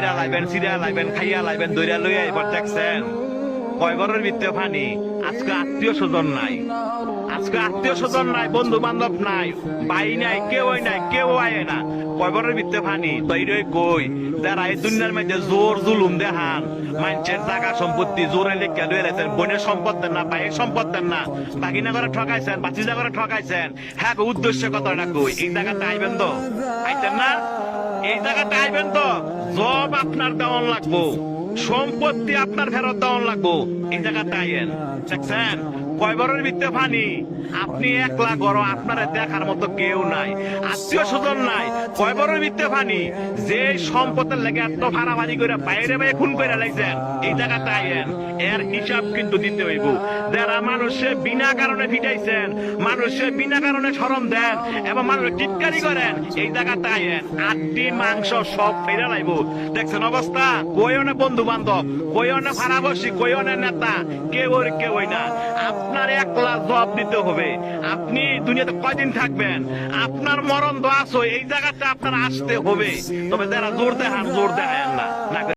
লাইবেন সিরা লাইবেন খাইয়া লাইবেন দইরা লইয়া এবার দেখছেন কয় ঘরের ভিতরে পানি। আজকে আত্মীয় স্বজন নাই, আজকে আত্মীয় স্বজন নাই, বন্ধু বান্ধব নাই, ভাই নাই, কেউ আয় না। কয় ঘরের ভিতরে পানি তৈরি কই যারা এই দুনিয়ার মধ্যে জোর জুলুম দেখান, মানুষের জায়গা সম্পত্তি জোরে লেখা লয়ে রেখেছেন, বোনের সম্পদ দেন না, ভাইয়ের সম্পদ দেন না, বাগিনা করে ঠকাইছেন, বাচিজা করে ঠকাইছেন। হ্যাঁ উদ্দেশ্য কথাটা কই, এই জায়গাটা আইবেন তো, আইতেন না? এই জায়গাটা আইবেন তো, জব আপনার দেওয়ান লাগবো, সম্পত্তি আপনার ফেরত দেওয়ান লাগবো। এই জায়গাটা আইয়েন, দেখছেন কয় ঘরের ভিতরে পানি। আপনি একলা গড়, আপনার দেখার মতো কেউ নাই, আত্মীয় স্বজন নাই, কয় ঘরের ভিতরে পানি। যে সম্পদের লেগে এত ভাড়াভাড়ি করে বাইরে বাইরে খুন করে লাগছেন, এই জায়গাটা আইয়েন, এর হিসাব কিন্তু দিতে হইব। যারা মানুষে বিনা কারণে ফিটাইছেন, মানুষে বিনা কারণে শরম দেন এবং মানুষ টিটকারি করেন, এই জায়গাটা আইয়েন, আটটি মাংস সব ফেরে লাইব। দেখছেন অবস্থা, কই অনেক বন্ধু বান্ধব, কই অনেক ভাড়াবসি, কই অনেক নেতা, কেউ না। আপনার একলা জবাব দিতে হবে। আপনি দুনিয়াতে কয়দিন থাকবেন, আপনার মরণ দোয়া আছে, এই জায়গাটা আপনার আসতে হবে। তবে যারা জোর দেখান না।